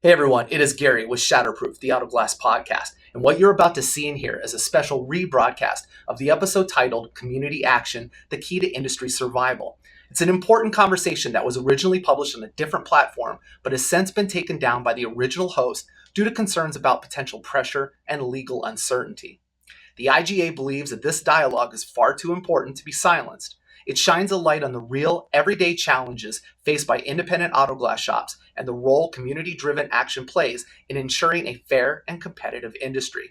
Hey everyone, it is Gary with Shatterproof, the Auto Glass podcast. And what you're about to see in here is a special rebroadcast of the episode titled Community Action, the Key to Industry Survival. It's an important conversation that was originally published on a different platform, but has since been taken down by the original host due to concerns about potential pressure and legal uncertainty. The IGA believes that this dialogue is far too important to be silenced. It shines a light on the real, everyday challenges faced by independent auto glass shops and the role community-driven action plays in ensuring a fair and competitive industry.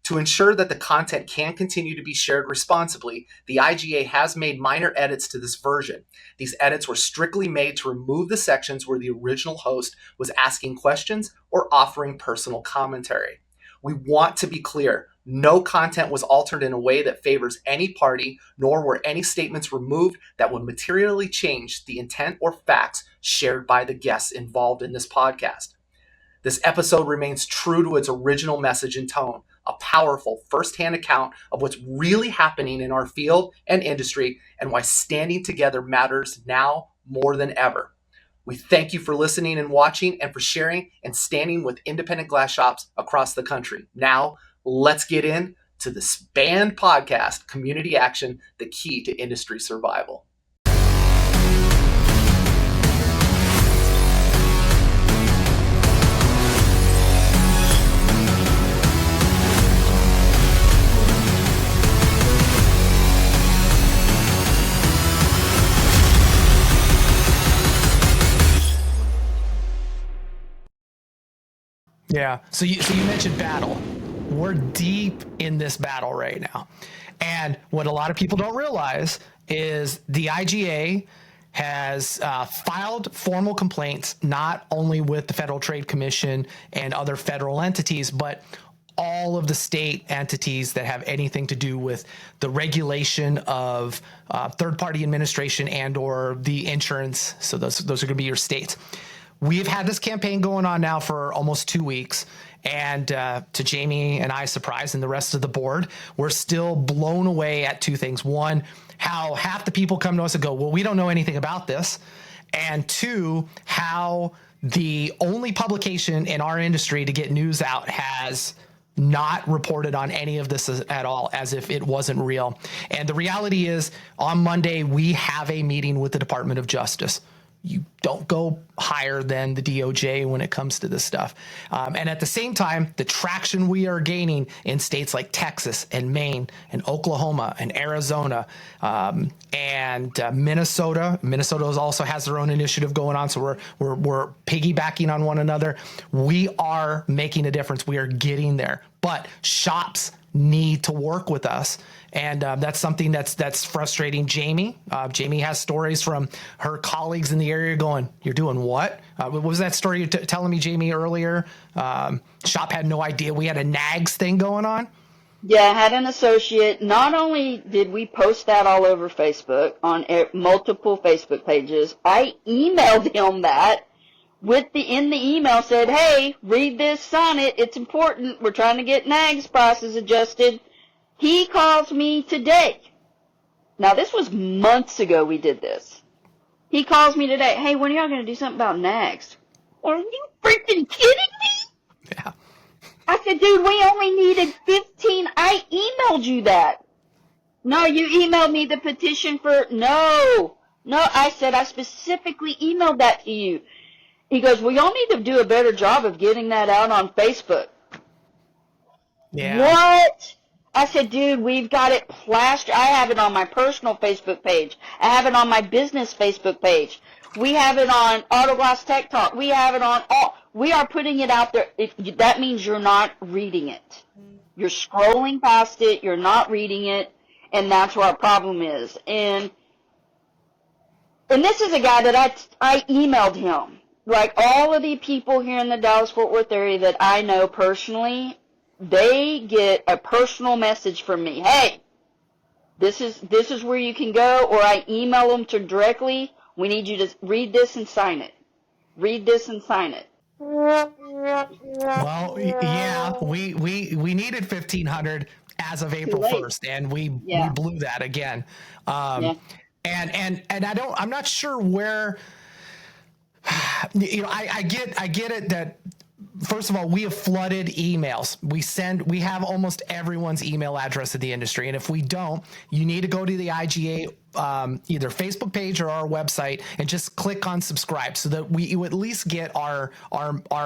To ensure that the content can continue to be shared responsibly, the IGA has made minor edits to this version. These edits were strictly made to remove the sections where the original host was asking questions or offering personal commentary. We want to be clear. No content was altered in a way that favors any party, nor were any statements removed that would materially change the intent or facts shared by the guests involved in this podcast. This episode remains true to its original message and tone, a powerful firsthand account of what's really happening in our field and industry and why standing together matters now more than ever. We thank you for listening and watching and for sharing and standing with independent glass shops across the country. Now, let's get into this banned podcast, Community Action, the Key to Industry Survival. Yeah. So you mentioned battle. We're deep in this battle right now. And what a lot of people don't realize is the IGA has filed formal complaints, not only with the Federal Trade Commission and other federal entities, but all of the state entities that have anything to do with the regulation of third-party administration and or the insurance. So those are going to be your states. We've had this campaign going on now for almost 2 weeks. And to Jamie and I's surprise and the rest of the board, we're still blown away at two things. One, how half the people come to us and go, well, we don't know anything about this. And two, how the only publication in our industry to get news out has not reported on any of this at all, as if it wasn't real. And the reality is, on Monday, we have a meeting with the Department of Justice. You don't go higher than the DOJ when it comes to this stuff. And at the same time, the traction we are gaining in states like Texas and Maine and Oklahoma and Arizona and Minnesota. Minnesota also has their own initiative going on, so we're piggybacking on one another. We are making a difference. We are getting there. But shops need to work with us. And that's something that's frustrating Jamie. Jamie has stories from her colleagues in the area going, you're doing what? What was that story you're telling me, Jamie, earlier? Shop had no idea we had a NAGS thing going on? Yeah, I had an associate. Not only did we post that all over Facebook on multiple Facebook pages, I emailed him that in the email said, hey, read this, sign it. It's important. We're trying to get NAGS prices adjusted. He calls me today. Now, this was months ago we did this. He calls me today. Hey, when are y'all going to do something about NAGS? Are you freaking kidding me? Yeah. I said, dude, we only needed 15. I emailed you that. No, you emailed me the petition for, no, I said I specifically emailed that to you. He goes, well, y'all need to do a better job of getting that out on Facebook. Yeah. What? I said, dude, we've got it plastered. I have it on my personal Facebook page. I have it on my business Facebook page. We have it on Auto Glass Tech Talk. We have it on all. We are putting it out there. That means you're not reading it. You're scrolling past it. You're not reading it. And that's where our problem is. And this is a guy that I emailed him. Like all of the people here in the Dallas-Fort Worth area that I know personally, they get a personal message from me. Hey, this is where you can go, or I email them to directly. We need you to read this and sign it. Read this and sign it. Well, yeah, we needed 1,500 as of April 1st, and we blew that again. And I'm not sure where. I get it that first of all, we have flooded emails. We have almost everyone's email address in the industry. And if we don't, you need to go to the IGA, either Facebook page or our website and just click on subscribe so that you at least get our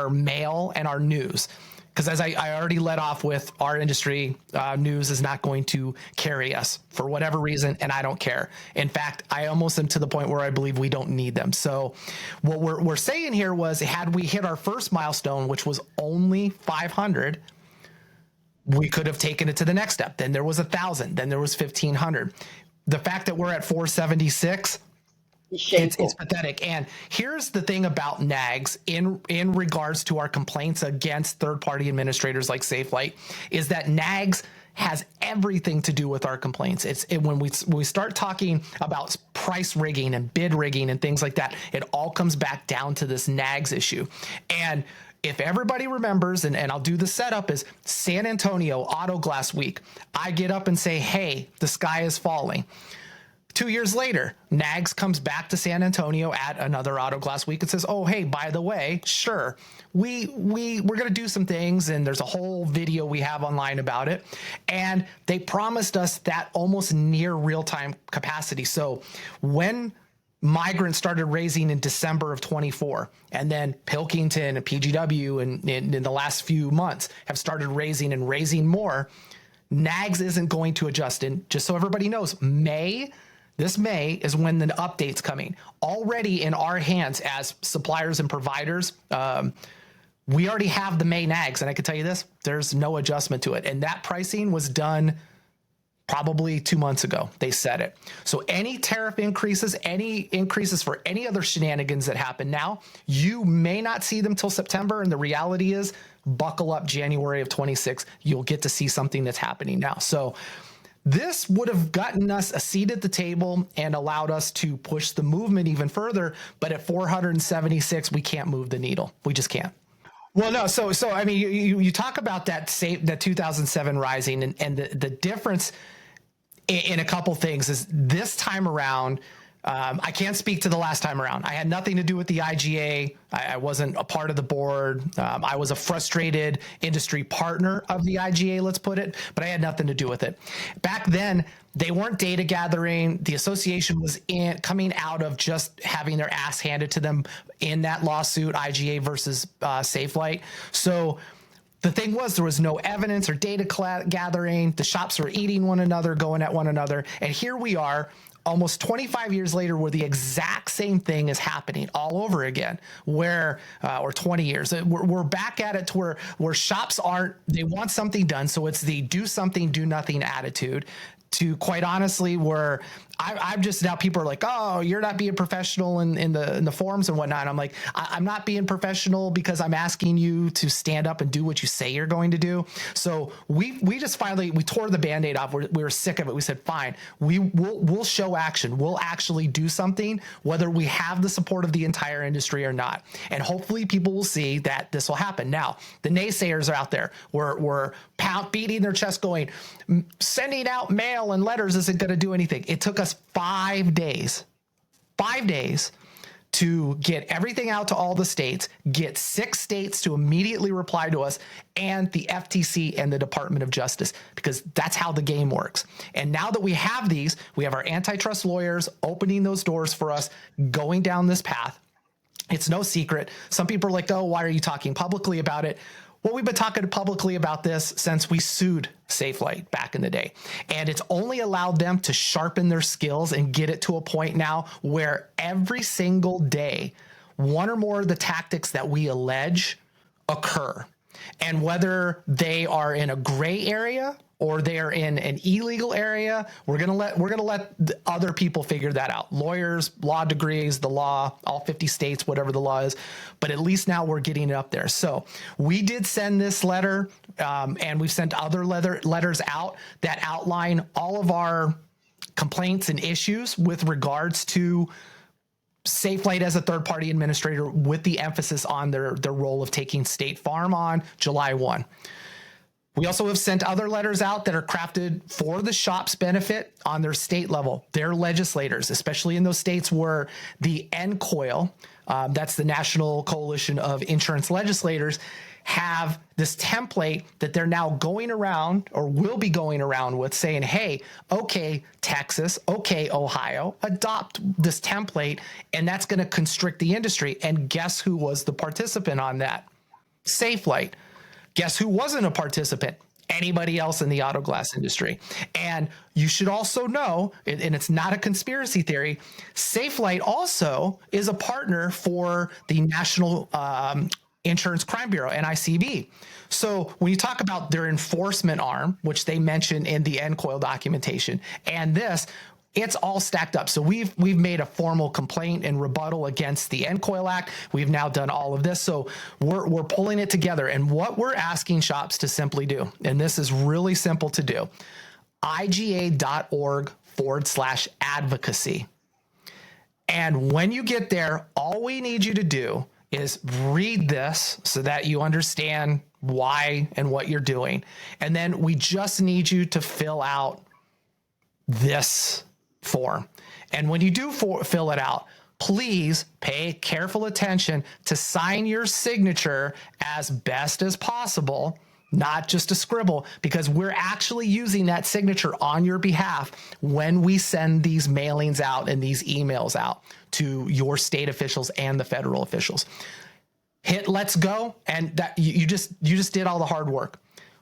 mail and our news. Because as I already led off with, our industry news is not going to carry us for whatever reason, and I don't care. In fact, I almost am to the point where I believe we don't need them. So what we're saying here was, had we hit our first milestone, which was only 500, we could have taken it to the next step. Then there was 1,000. Then there was 1,500. The fact that we're at 476, it's pathetic. And here's the thing about NAGS in regards to our complaints against third-party administrators like SafeLight, is that NAGS has everything to do with our complaints. When we start talking about price rigging and bid rigging and things like that, it all comes back down to this NAGS issue. And if everybody remembers, and I'll do the setup, is San Antonio Auto Glass Week. I get up and say, hey, the sky is falling. 2 years later, NAGS comes back to San Antonio at another Auto Glass Week and says, oh, hey, by the way, sure, we're going to do some things, and there's a whole video we have online about it. And they promised us that almost near real-time capacity. So when migrants started raising in December of 24, and then Pilkington and PGW and in the last few months have started raising and raising more, NAGS isn't going to adjust. And just so everybody knows, this May is when the update's coming. Already in our hands as suppliers and providers, we already have the May NAGS, and I can tell you this, there's no adjustment to it. And that pricing was done probably 2 months ago. They said it. So any tariff increases, any increases for any other shenanigans that happen now, you may not see them till September. And the reality is, buckle up, January of 26, you'll get to see something that's happening now. So this would have gotten us a seat at the table and allowed us to push the movement even further. But at 476, we can't move the needle. We just can't. Well, no. So I mean, you talk about that 2007 rising, and the difference in a couple things is this time around. I can't speak to the last time around. I had nothing to do with the IGA. I wasn't a part of the board. I was a frustrated industry partner of the IGA, let's put it, but I had nothing to do with it. Back then, they weren't data gathering. The association was coming out of just having their ass handed to them in that lawsuit, IGA versus SafeLight. So the thing was, there was no evidence or data gathering. The shops were eating one another, going at one another. And here we are, almost 25 years later, where the exact same thing is happening all over again, or 20 years. We're back at it to where shops they want something done. So it's the do something, do nothing attitude, to quite honestly, where I'm just, now people are like, oh, you're not being professional in the forums and whatnot. I'm like, I'm not being professional because I'm asking you to stand up and do what you say you're going to do. So we just finally, we tore the Band-Aid off. We were sick of it. We said, fine, we'll show action. We'll actually do something, whether we have the support of the entire industry or not. And hopefully people will see that this will happen. Now, the naysayers are out there. We're beating their chest going, sending out mail and letters isn't going to do anything. It took us 5 days to get everything out to all the states, get 6 states to immediately reply to us, and the FTC and the Department of Justice, because that's how the game works. And now that we have these, we have our antitrust lawyers opening those doors for us, going down this path. It's no secret. Some people are like, oh, why are you talking publicly about it? Well, we've been talking publicly about this since we sued SafeLight back in the day. And it's only allowed them to sharpen their skills and get it to a point now where every single day, one or more of the tactics that we allege occur. And whether they are in a gray area or they're in an illegal area, we're gonna let the other people figure that out. Lawyers, law degrees, the law, all 50 states, whatever the law is. But at least now we're getting it up there. So we did send this letter, and we've sent other letters out that outline all of our complaints and issues with regards to SafeLight as a third-party administrator, with the emphasis on their role of taking State Farm on July 1. We also have sent other letters out that are crafted for the shop's benefit on their state level, their legislators, especially in those states where the NCOIL, that's the National Coalition of Insurance Legislators, have this template that they're now going around or will be going around with saying, hey, okay, Texas, okay, Ohio, adopt this template, and that's going to constrict the industry. And guess who was the participant on that? Safelite. Guess who wasn't a participant? Anybody else in the auto glass industry. And you should also know, and it's not a conspiracy theory, Safelite also is a partner for the National Insurance Crime Bureau, NICB. So when you talk about their enforcement arm, which they mention in the NCOIL documentation, and this, it's all stacked up. So we've made a formal complaint and rebuttal against the NCOIL Act. We've now done all of this. So we're pulling it together. And what we're asking shops to simply do, and this is really simple to do, iga.org/advocacy. And when you get there, all we need you to do is read this so that you understand why and what you're doing. And then we just need you to fill out this form. And when you do fill it out, please pay careful attention to sign your signature as best as possible, not just a scribble, because we're actually using that signature on your behalf when we send these mailings out and these emails out to your state officials and the federal officials. Hit let's go, and that you just did all the hard work.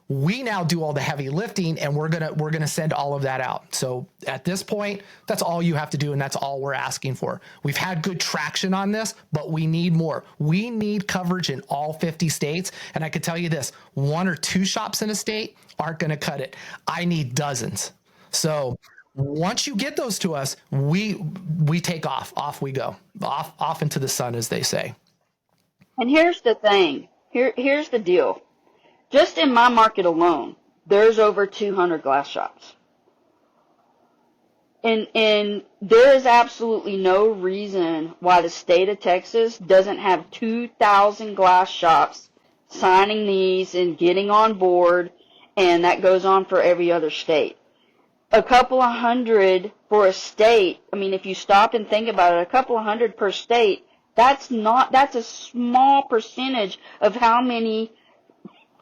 We now do all the heavy lifting, and we're gonna send all of that out. So at this point, that's all you have to do, and that's all we're asking for. We've had good traction on this, but we need more. We need coverage in all 50 states, and I can tell you this: 1 or 2 shops in a state aren't going to cut it. I need dozens. So once you get those to us, we take off. Off we go. Off into the sun, as they say. And here's the thing. Here's the deal. Just in my market alone, there's over 200 glass shops. And there is absolutely no reason why the state of Texas doesn't have 2,000 glass shops signing these and getting on board, and that goes on for every other state. A couple of hundred for a state, I mean, if you stop and think about it, a couple of hundred per state, that's a small percentage of how many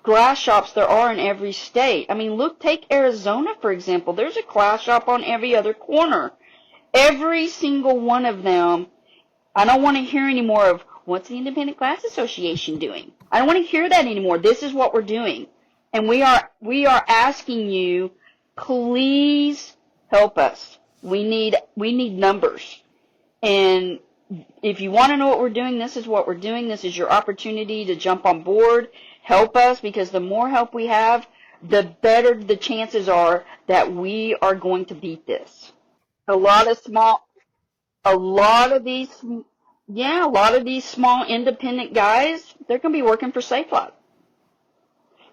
glass shops there are in every state. I mean, take Arizona, for example. There's a glass shop on every other corner. Every single one of them. I don't want to hear any more of, what's the Independent Glass Association doing? I don't want to hear that anymore. This is what we're doing. And we are asking you, please help us. We need numbers. And if you want to know what we're doing, this is what we're doing. This is your opportunity to jump on board. Help us, because the more help we have, the better the chances are that we are going to beat this. A lot of these small independent guys, they're going to be working for Safelite.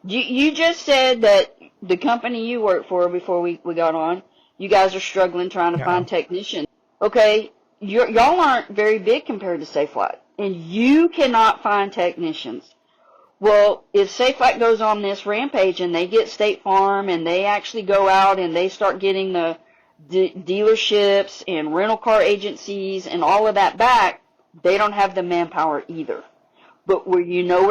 You just said that the company you work for before we got on, you guys are struggling trying to find technicians. Okay, y'all aren't very big compared to Safelite, and you cannot find technicians. Well, if Safelite goes on this rampage and they get State Farm and they actually go out and they start getting the dealerships and rental car agencies and all of that back, they don't have the manpower either. But where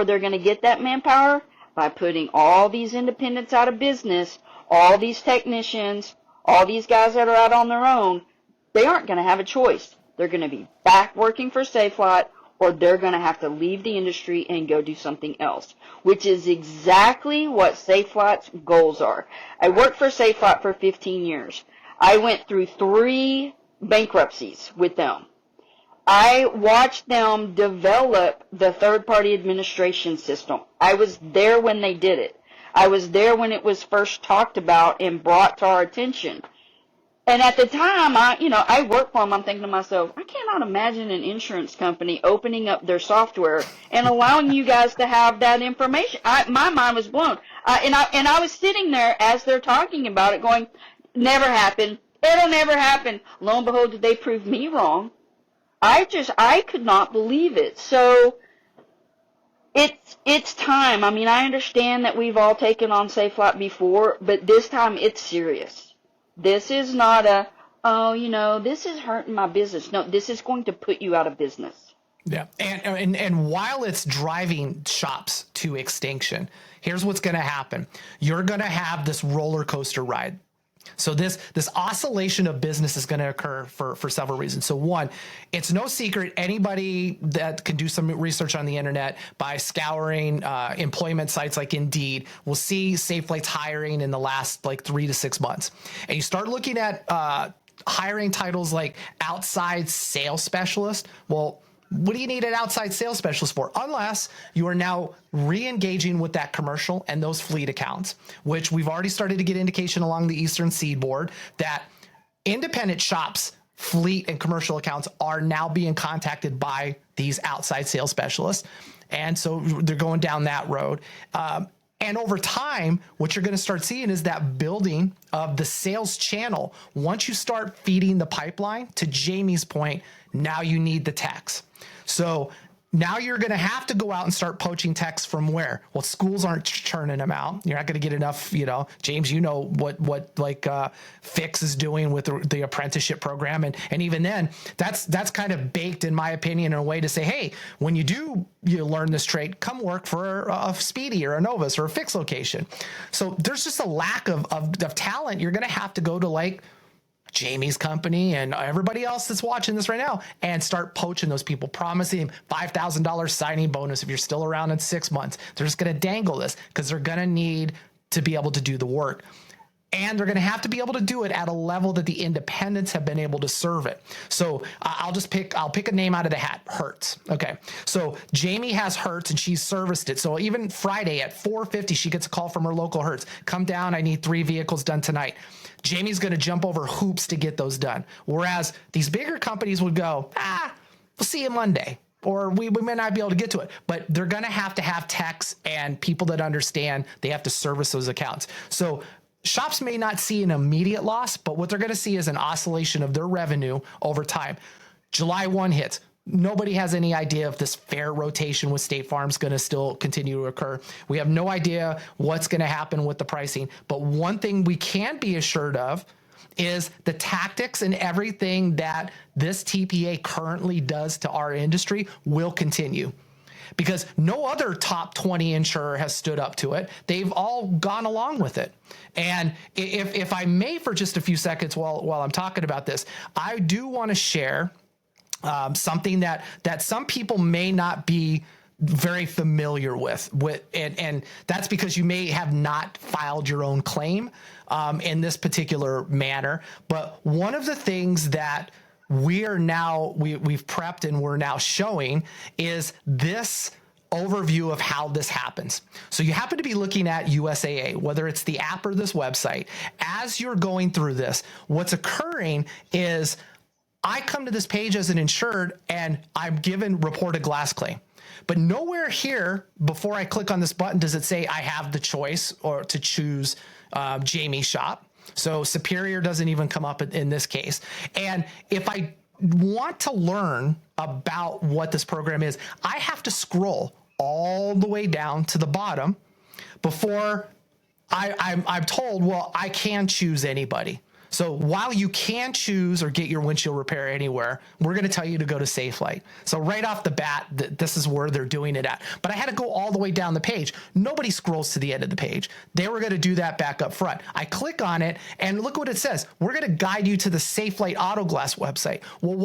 they're going to get that manpower? By putting all these independents out of business, all these technicians, all these guys that are out on their own, they aren't going to have a choice. They're going to be back working for Safelite, or they're going to have to leave the industry and go do something else, which is exactly what Safelite's goals are. I worked for Safelite for 15 years. I went through 3 bankruptcies with them. I watched them develop the third-party administration system. I was there when they did it. I was there when it was first talked about and brought to our attention. And at the time, I worked for them. I'm thinking to myself, I cannot imagine an insurance company opening up their software and allowing you guys to have that information. My mind was blown. And I was sitting there as they're talking about it going, never happen. It'll never happen. Lo and behold, did they prove me wrong? I could not believe it. So it's time. I mean, I understand that we've all taken on Safelite before, but this time it's serious. This is not this is hurting my business. No, this is going to put you out of business. Yeah. And while it's driving shops to extinction, here's what's going to happen. You're going to have this roller coaster ride. So this oscillation of business is going to occur for several reasons. So one, it's no secret, anybody that can do some research on the internet by scouring employment sites like Indeed will see Safelight's hiring in the last like 3 to 6 months. And you start looking at hiring titles like outside sales specialist. Well, what do you need an outside sales specialist for? Unless you are now re-engaging with that commercial and those fleet accounts, which we've already started to get indication along the Eastern Seaboard that independent shops, fleet and commercial accounts are now being contacted by these outside sales specialists. And so they're going down that road. And over time, what you're going to start seeing is that building of the sales channel. Once you start feeding the pipeline, to Jamie's point, now you need the techs. So now you're going to have to go out and start poaching techs from where? Well, schools aren't churning them out. You're not going to get enough, James, what like Fix is doing with the apprenticeship program. And even then that's kind of baked, in my opinion, in a way to say, hey, when you learn this trade, come work for a Speedy or a Novus or a Fix location. So there's just a lack of talent. You're going to have to go to like Jamie's company and everybody else that's watching this right now and start poaching those people, promising $5,000 signing bonus if you're still around in 6 months. They're just going to dangle this because they're going to need to be able to do the work. And they're going to have to be able to do it at a level that the independents have been able to serve it. So I'll pick a name out of the hat, Hertz. Okay. So Jamie has Hertz and she's serviced it. So even Friday at 4:50, she gets a call from her local Hertz. Come down. I need 3 vehicles done tonight. Jamie's going to jump over hoops to get those done. Whereas these bigger companies would go, we'll see you Monday. Or we may not be able to get to it, but they're going to have techs and people that understand they have to service those accounts. So shops may not see an immediate loss, but what they're going to see is an oscillation of their revenue over time. July 1 hits. Nobody has any idea if this fair rotation with State Farm is going to still continue to occur. We have no idea what's going to happen with the pricing. But one thing we can be assured of is the tactics and everything that this TPA currently does to our industry will continue. Because no other top 20 insurer has stood up to it. They've all gone along with it. And if I may, for just a few seconds while I'm talking about this, I do want to share something that some people may not be very familiar with, and that's because you may have not filed your own claim in this particular manner. But one of the things that we've prepped and we're now showing is this overview of how this happens. So you happen to be looking at USAA, whether it's the app or this website. As you're going through this, what's occurring is I come to this page as an insured and I'm given report a glass claim. But nowhere here, before I click on this button, does it say I have the choice or to choose Jamie's shop. So Superior doesn't even come up in this case. And if I want to learn about what this program is, I have to scroll all the way down to the bottom before I'm told, well, I can choose anybody. So while you can choose or get your windshield repair anywhere, we're going to tell you to go to Safelight. So right off the bat, this is where they're doing it at. But I had to go all the way down the page. Nobody scrolls to the end of the page. They were going to do that back up front. I click on it and look what it says. We're going to guide you to the Safelight Auto Glass website. Well,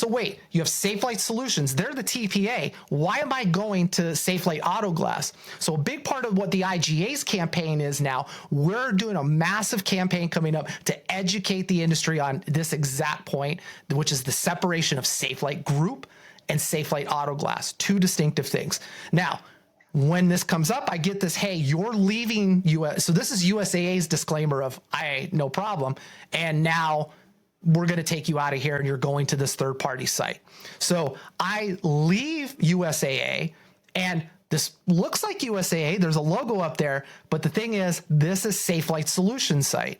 wait, you have Safelight Solutions. They're the TPA. Why am I going to Safelight Auto Glass? So a big part of what the IGA's campaign is now, we're doing a massive campaign coming up to educate the industry on this exact point, which is the separation of Safelight Group and Safelight Auto Glass, two distinctive things. Now, when this comes up, I get this, hey, you're leaving US. So this is USAA's disclaimer of, no problem. And now we're going to take you out of here and you're going to this third party site. So I leave USAA and this looks like USAA. There's a logo up there, but the thing is, this is Safelight Solutions site.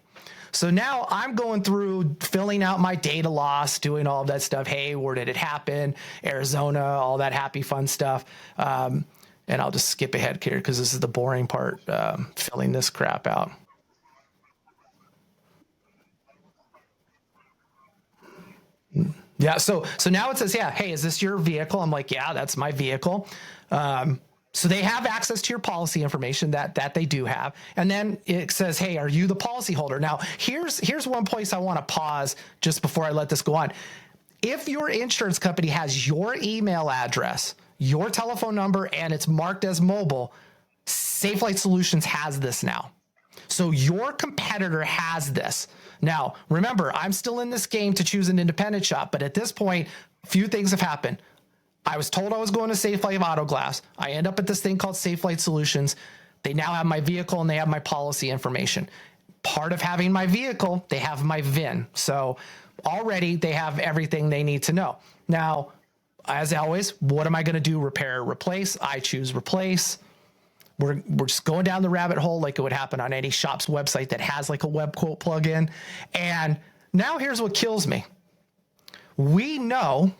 So now I'm going through filling out my data loss, doing all of that stuff. Hey, where did it happen? Arizona, all that happy, fun stuff. And I'll just skip ahead here because this is the boring part, filling this crap out. Yeah. So now it says, yeah, hey, is this your vehicle? I'm like, yeah, that's my vehicle. So they have access to your policy information that they do have. And then it says, hey, are you the policyholder? Now, here's one place I want to pause just before I let this go on. If your insurance company has your email address, your telephone number, and it's marked as mobile, Safe Flight Solutions has this now. So your competitor has this. Now, remember, I'm still in this game to choose an independent shop, but at this point, a few things have happened. I was told I was going to Safe Flight Auto Glass. I end up at this thing called Safe Flight Solutions. They now have my vehicle and they have my policy information. Part of having my vehicle, they have my VIN. So already they have everything they need to know. Now, as always, what am I going to do? Repair or replace? I choose replace. We're just going down the rabbit hole like it would happen on any shop's website that has like a web quote plugin. And now here's what kills me. We know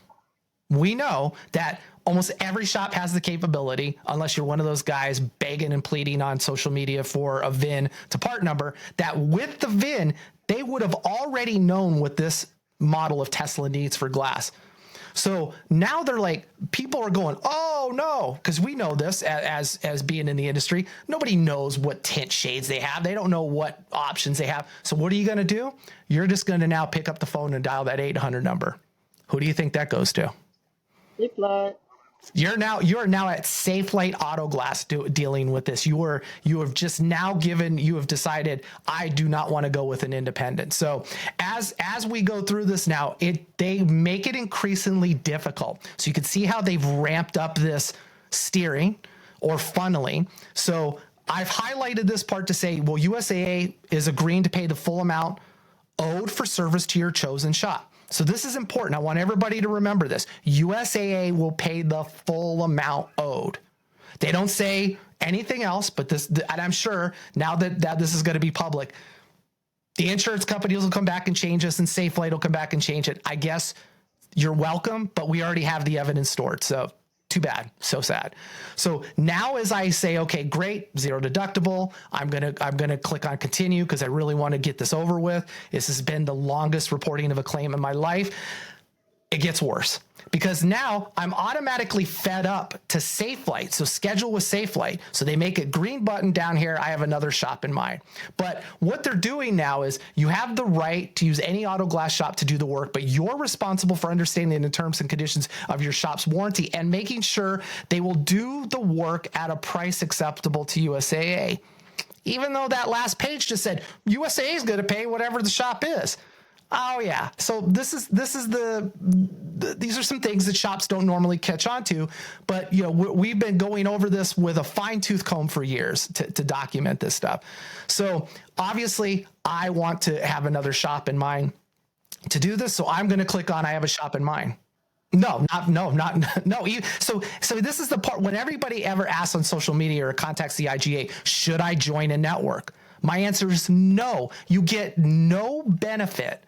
that almost every shop has the capability, unless you're one of those guys begging and pleading on social media for a VIN to part number, that with the VIN, they would have already known what this model of Tesla needs for glass. So now they're like, people are going, oh no, because we know this as being in the industry. Nobody knows what tint shades they have. They don't know what options they have. So what are you going to do? You're just going to now pick up the phone and dial that 800 number. Who do you think that goes to? Safe Flight. You are now at Safe Flight Auto Glass dealing with this. You have decided I do not want to go with an independent. So as we go through this now, they make it increasingly difficult. So you can see how they've ramped up this steering or funneling. So I've highlighted this part to say, well, USAA is agreeing to pay the full amount owed for service to your chosen shop. So this is important. I want everybody to remember this. USAA will pay the full amount owed. They don't say anything else, but this, and I'm sure now that this is going to be public, the insurance companies will come back and change this, and Safe Flight will come back and change it. I guess you're welcome, but we already have the evidence stored. So too bad. So sad. So now as I say, okay, great, zero deductible, I'm going to click on continue because I really want to get this over with. This has been the longest reporting of a claim in my life. It gets worse because now I'm automatically fed up to Safe Flight. So schedule with Safe Flight. So they make a green button down here. I have another shop in mind. But what they're doing now is you have the right to use any auto glass shop to do the work, but you're responsible for understanding the terms and conditions of your shop's warranty and making sure they will do the work at a price acceptable to USAA. Even though that last page just said USAA is going to pay whatever the shop is. Oh yeah. So these are some things that shops don't normally catch on to, but we've been going over this with a fine tooth comb for years to document this stuff. So obviously I want to have another shop in mind to do this. So I'm going to click on, I have a shop in mind. No. So this is the part when everybody ever asks on social media or contacts the IGA, should I join a network? My answer is no. You get no benefit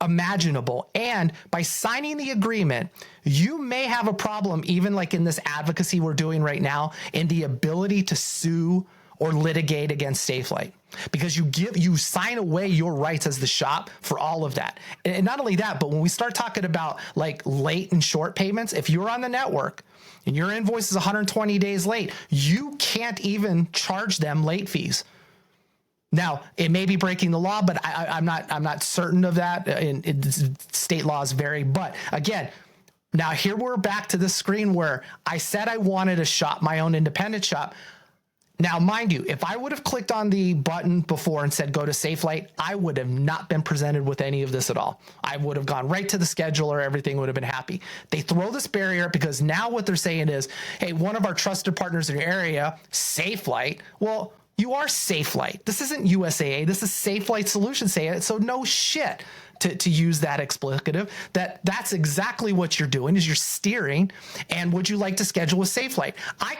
imaginable. And by signing the agreement, you may have a problem, even like in this advocacy we're doing right now, in the ability to sue or litigate against Safe Flight, because you sign away your rights as the shop for all of that. And not only that, but when we start talking about like late and short payments, if you're on the network and your invoice is 120 days late, you can't even charge them late fees. Now, it may be breaking the law, but I'm not certain of that. State laws vary. But again, now here we're back to the screen where I said I wanted to shop my own independent shop. Now, mind you, if I would have clicked on the button before and said go to Safe Flight, I would have not been presented with any of this at all. I would have gone right to the scheduler. Everything would have been happy. They throw this barrier because now what they're saying is, hey, one of our trusted partners in your area, Safe Flight, well, you are Safe Flight. This isn't USAA. This is Safe Flight Solutions saying it. So no shit to use that explicative. That's exactly what you're doing is you're steering. And would you like to schedule with Safe Flight? I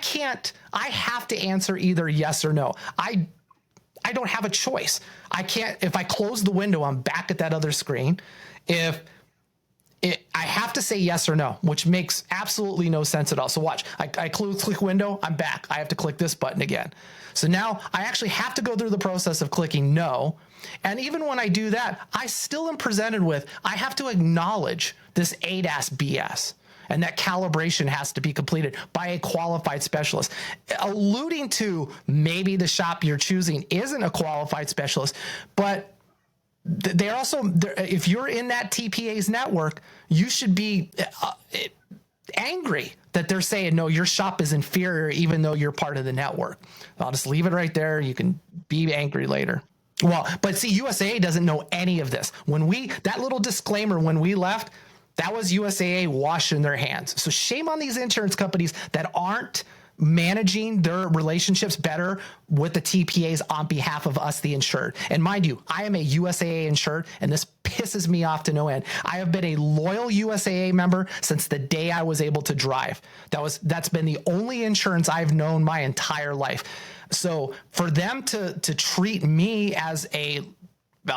have to answer either yes or no. I don't have a choice. I can't, if I close the window, I'm back at that other screen. I have to say yes or no, which makes absolutely no sense at all. So watch, I click window, I'm back. I have to click this button again. So now I actually have to go through the process of clicking no. And even when I do that, I still am presented with, I have to acknowledge this ADAS BS. And that calibration has to be completed by a qualified specialist, alluding to maybe the shop you're choosing isn't a qualified specialist, but they're also, if you're in that TPA's network, you should be angry that they're saying, no, your shop is inferior, even though you're part of the network. I'll just leave it right there. You can be angry later. Well, but see, USAA doesn't know any of this. That little disclaimer when we left, that was USAA washing their hands. So shame on these insurance companies that aren't managing their relationships better with the TPAs on behalf of us, the insured. And mind you, I am a USAA insured, and this pisses me off to no end. I have been a loyal USAA member since the day I was able to drive. That's been the only insurance I've known my entire life. So for them to treat me as a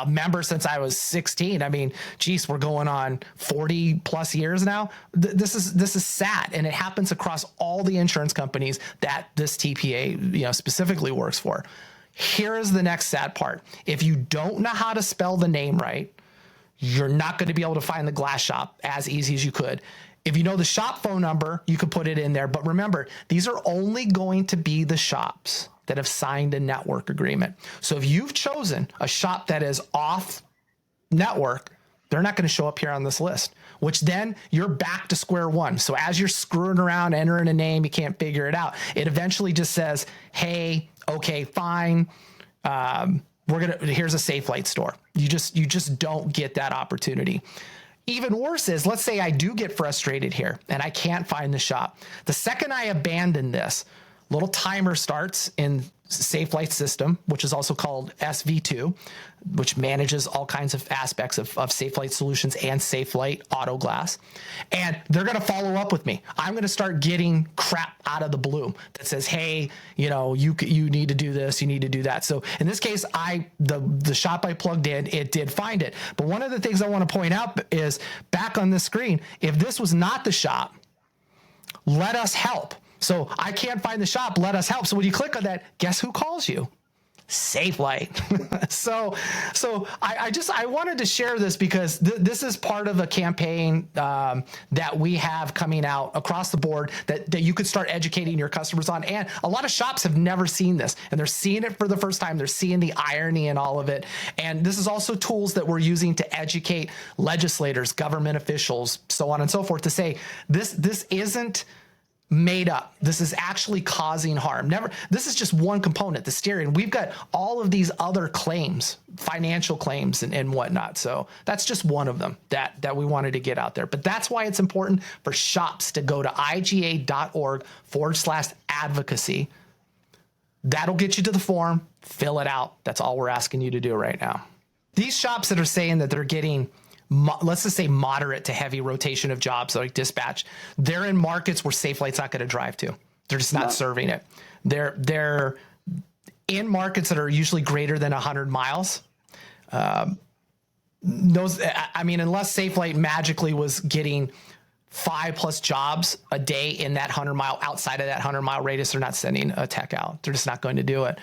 member since I was 16. I mean, geez, we're going on 40 plus years now. This is sad. And it happens across all the insurance companies that this TPA, specifically works for. Here is the next sad part. If you don't know how to spell the name right, you're not going to be able to find the glass shop as easy as you could. If you know the shop phone number, you could put it in there. But remember, these are only going to be the shops that have signed a network agreement. So if you've chosen a shop that is off network, they're not going to show up here on this list, which then you're back to square one. So as you're screwing around, entering a name, you can't figure it out. It eventually just says, hey, okay, fine. Here's a Safe Light store. You just don't get that opportunity. Even worse is, let's say I do get frustrated here and I can't find the shop. The second I abandon this, little timer starts in Safe Light system, which is also called SV2, which manages all kinds of aspects of Safe Light solutions and Safe Light auto glass. And they're going to follow up with me. I'm going to start getting crap out of the blue that says, hey, you need to do this, you need to do that. So in this case, the shop I plugged in, it did find it. But one of the things I want to point out is back on this screen, if this was not the shop, let us help. So I can't find the shop, let us help. So when you click on that, guess who calls you? Safe Light. So I wanted to share this because this is part of a campaign that we have coming out across the board that you could start educating your customers on. And a lot of shops have never seen this, and they're seeing it for the first time. They're seeing the irony in all of it. And this is also tools that we're using to educate legislators, government officials, so on and so forth, to say this isn't made up. This is actually causing harm. This is just one component, the steering. We've got all of these other claims, financial claims and whatnot. So that's just one of them that we wanted to get out there. But that's why it's important for shops to go to iga.org/advocacy. That'll get you to the form, fill it out. That's all we're asking you to do right now. These shops that are saying that they're getting, let's just say, moderate to heavy rotation of jobs, like dispatch, they're in markets where Safe Light's not going to drive to. They're just not serving it. They're in markets that are usually greater than 100 miles. Unless Safe Light magically was getting 5+ jobs a day in that 100-mile, outside of that 100-mile radius, they're not sending a tech out. They're just not going to do it.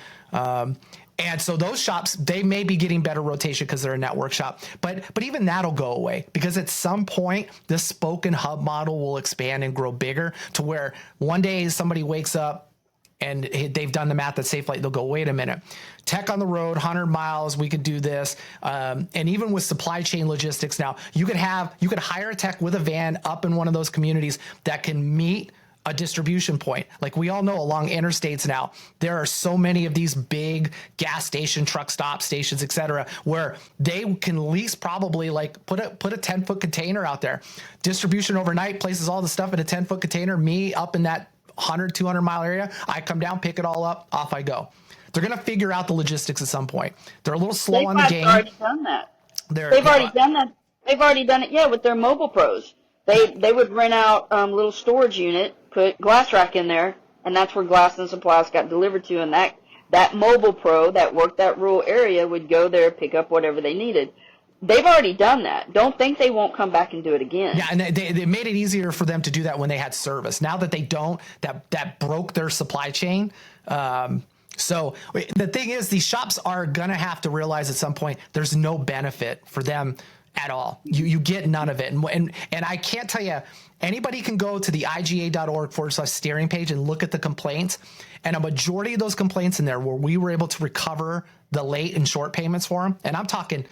And so those shops, they may be getting better rotation because they're a network shop, but even that'll go away, because at some point this spoke and hub model will expand and grow bigger to where one day somebody wakes up and they've done the math at Safe Light. They'll go, wait a minute, tech on the road, 100 miles, we could do this. And even with supply chain logistics now, you could hire a tech with a van up in one of those communities that can meet a distribution point. Like we all know, along interstates now, there are so many of these big gas station, truck stop stations, etc., where they can lease probably like put a 10-foot container out there. Distribution overnight, places all the stuff in a 10-foot container. Me up in that 100, 200 mile area, I come down, pick it all up, off I go. They're going to figure out the logistics at some point. They're a little slow on the game. They've already done that. They've already done that. They've already done it, yeah, with their mobile pros. They would rent out a little storage unit, put glass rack in there, and that's where glass and supplies got delivered to. And that mobile pro that worked that rural area would go there, pick up whatever they needed. They've already done that. Don't think they won't come back and do it again. Yeah, and they made it easier for them to do that when they had service. Now that they don't, that broke their supply chain. So the thing is, these shops are going to have to realize at some point there's no benefit for them at all. You get none of it. And I can't tell you, anybody can go to the IGA.org/steering page and look at the complaints. And a majority of those complaints in there where we were able to recover the late and short payments for them. And I'm talking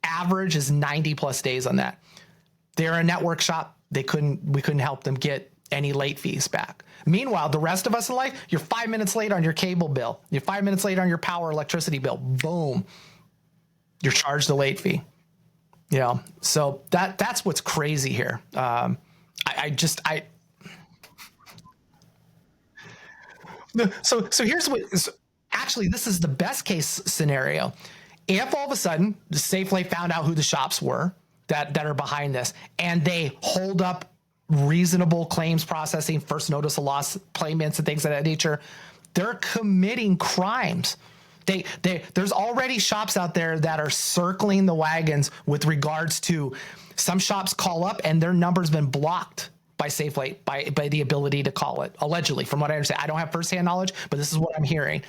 average is 90 plus days on that. They're a network shop. We couldn't help them get any late fees back. Meanwhile, the rest of us in life, you're 5 minutes late on your cable bill. You're 5 minutes late on your power electricity bill. Boom. You're charged a late fee. You know, so that's what's crazy here. So here's what, actually, this is the best case scenario. If all of a sudden Safeway found out who the shops were that are behind this, and they hold up reasonable claims processing, first notice of loss payments and things of that nature, they're committing crimes. There's already shops out there that are circling the wagons with regards to some shops call up and their number's been blocked by Safeway by the ability to call it, allegedly, from what I understand. I don't have firsthand knowledge, but this is what I'm hearing.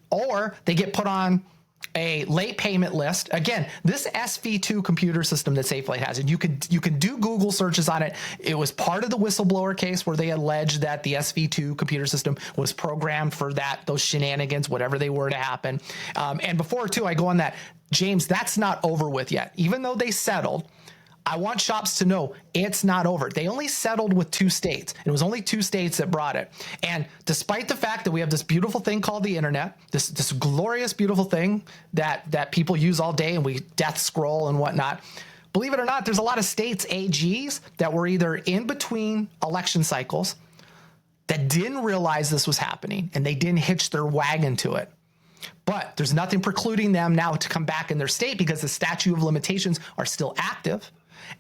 Or they get put on a late payment list. Again, this SV2 computer system that Safeway has, and you can do Google searches on it. It was part of the whistleblower case where they alleged that the SV2 computer system was programmed for those shenanigans, whatever they were to happen. And before too, I go on that, James, that's not over with yet. Even though they settled, I want shops to know it's not over. They only settled with 2 states. It was only 2 states that brought it. And despite the fact that we have this beautiful thing called the internet, this glorious, beautiful thing that people use all day and we death scroll and whatnot, believe it or not, there's a lot of states, AGs, that were either in between election cycles that didn't realize this was happening and they didn't hitch their wagon to it. But there's nothing precluding them now to come back in their state because the statute of limitations are still active.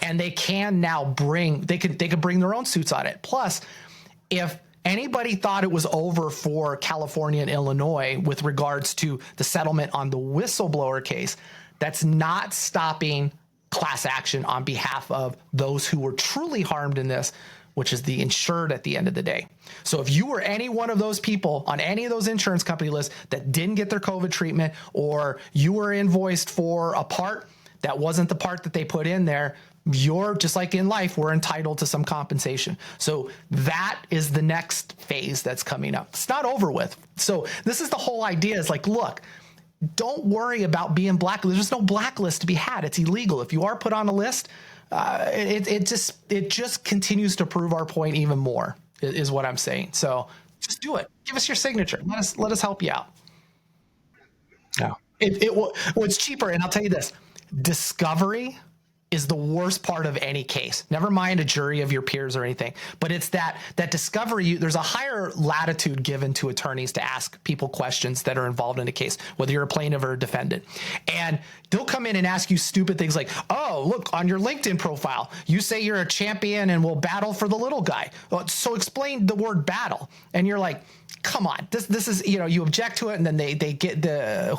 And they can now they could bring their own suits on it. Plus, if anybody thought it was over for California and Illinois with regards to the settlement on the whistleblower case, that's not stopping class action on behalf of those who were truly harmed in this, which is the insured at the end of the day. So if you were any one of those people on any of those insurance company lists that didn't get their COVID treatment, or you were invoiced for a part that wasn't the part that they put in there, you're just like in life, we're entitled to some compensation. So that is the next phase that's coming up. It's not over with. So this is the whole idea, is like, look, don't worry about being blacklisted. There's no blacklist to be had. It's illegal. If you are put on a list, it just continues to prove our point even more, is what I'm saying. So just do it. Give us your signature. Let us help you out. Yeah. It's cheaper. And I'll tell you this, discovery is the worst part of any case. Never mind a jury of your peers or anything, but it's that discovery. There's a higher latitude given to attorneys to ask people questions that are involved in a case, whether you're a plaintiff or a defendant. And they'll come in and ask you stupid things like, oh, look, on your LinkedIn profile, you say you're a champion and will battle for the little guy. Well, so explain the word battle. And you're like, come on, this is, you object to it. And then they get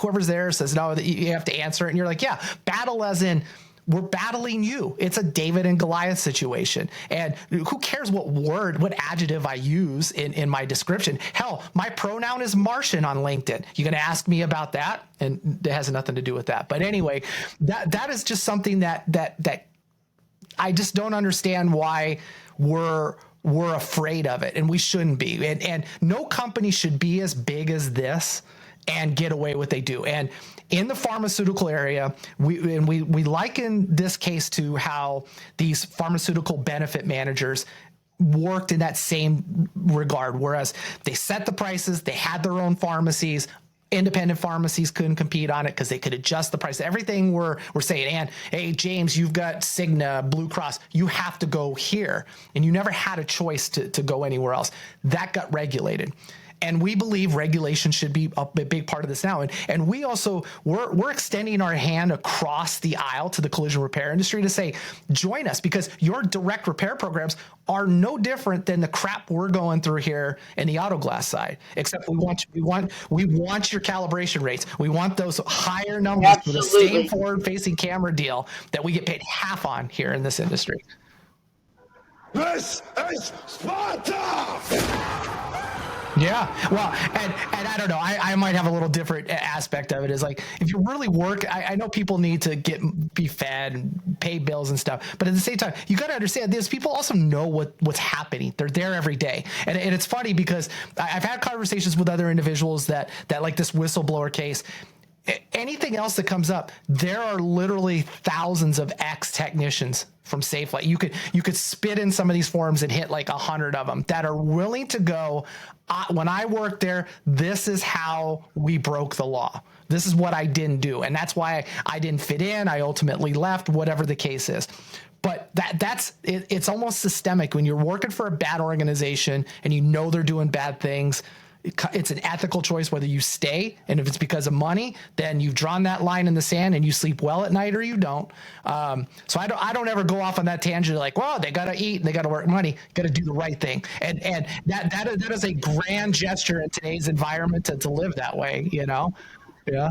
whoever's there says, no, you have to answer it. And you're like, yeah, battle as in, we're battling you. It's a David and Goliath situation. And who cares what adjective I use in my description? Hell, my pronoun is Martian on LinkedIn. You going to ask me about that? And it has nothing to do with that. But anyway, that is just something that I just don't understand why we're afraid of it, and we shouldn't be. And no company should be as big as this and get away what they do. And in the pharmaceutical area, we liken this case to how these pharmaceutical benefit managers worked in that same regard, whereas they set the prices, they had their own pharmacies. Independent pharmacies couldn't compete on it because they could adjust the price. Everything we're saying, and hey, James, you've got Cigna, Blue Cross, you have to go here. And you never had a choice to go anywhere else. That got regulated. And we believe regulation should be a big part of this now. And we also, we're extending our hand across the aisle to the collision repair industry to say, join us, because your direct repair programs are no different than the crap we're going through here in the auto glass side. Except we want your calibration rates. We want those higher numbers. Absolutely. For the same forward-facing camera deal that we get paid half on here in this industry. This is Sparta! Yeah. Well, and I don't know, I might have a little different aspect of it is like, if you really work, I know people need to be fed and pay bills and stuff, but at the same time, you got to understand this, people also know what's happening. They're there every day. And it's funny because I've had conversations with other individuals that like this whistleblower case. Anything else that comes up, there are literally thousands of ex-technicians from Safelite. You could spit in some of these forums and hit like 100 of them that are willing to go, when I worked there, this is how we broke the law. This is what I didn't do. And that's why I didn't fit in. I ultimately left, whatever the case is. But it's almost systemic when you're working for a bad organization and you know they're doing bad things. It's an ethical choice whether you stay, and if it's because of money, then you've drawn that line in the sand and you sleep well at night or you don't. So I don't ever go off on that tangent like, well, they got to eat and they got to work money, got to do the right thing. And that is a grand gesture in today's environment to live that way, you know? Yeah.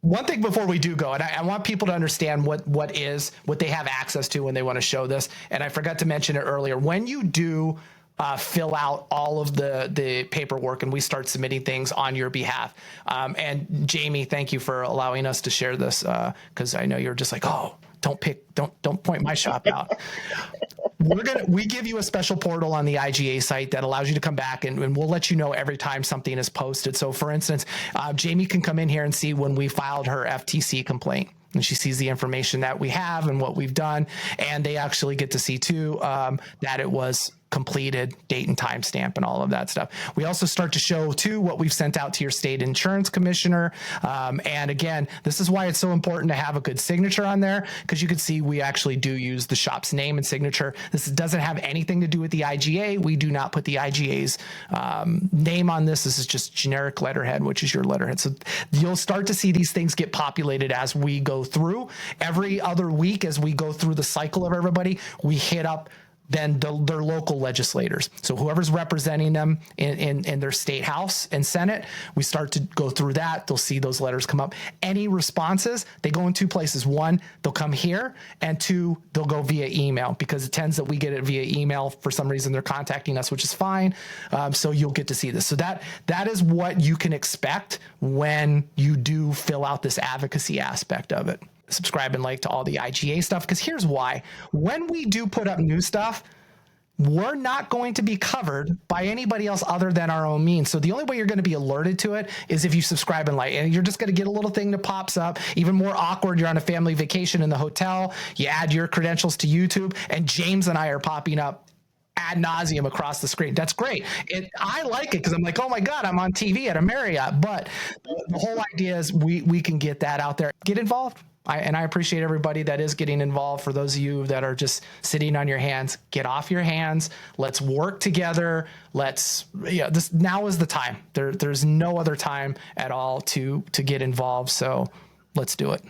One thing before we do go, and I want people to understand what they have access to when they want to show this. And I forgot to mention it earlier. When you do fill out all of the paperwork and we start submitting things on your behalf. And Jamie, thank you for allowing us to share this, because I know you're just like, oh, don't point my shop out. We give you a special portal on the IGA site that allows you to come back and we'll let you know every time something is posted. So for instance, Jamie can come in here and see when we filed her FTC complaint. And she sees the information that we have and what we've done. And they actually get to see too, that it was completed, date and time stamp and all of that stuff. We also start to show too what we've sent out to your state insurance commissioner. And again, this is why it's so important to have a good signature on there, because you can see we actually do use the shop's name and signature. This doesn't have anything to do with the IGA. We do not put the IGA's name on this. This is just generic letterhead, which is your letterhead. So you'll start to see these things get populated as we go through. Every other week as we go through the cycle of everybody, we hit up then their local legislators. So whoever's representing them in their state house and Senate, we start to go through that. They'll see those letters come up. Any responses, they go in two places. One, they'll come here, and two, they'll go via email, because it tends that we get it via email. For some reason, they're contacting us, which is fine. So you'll get to see this. So that is what you can expect when you do fill out this advocacy aspect of it. Subscribe and like to all the IGA stuff, because here's why. When we do put up new stuff, we're not going to be covered by anybody else other than our own means. So the only way you're going to be alerted to it is if you subscribe and like, and you're just going to get a little thing that pops up. Even more awkward, you're on a family vacation in the hotel, you add your credentials to YouTube, and James and I are popping up ad nauseum across the screen. That's great. I like it because I'm like, oh my God, I'm on TV at a Marriott. But the whole idea is we can get that out there. Get involved. I appreciate everybody that is getting involved. For those of you that are just sitting on your hands, get off your hands. Let's work together. Now is the time. There's no other time at all to get involved. So let's do it.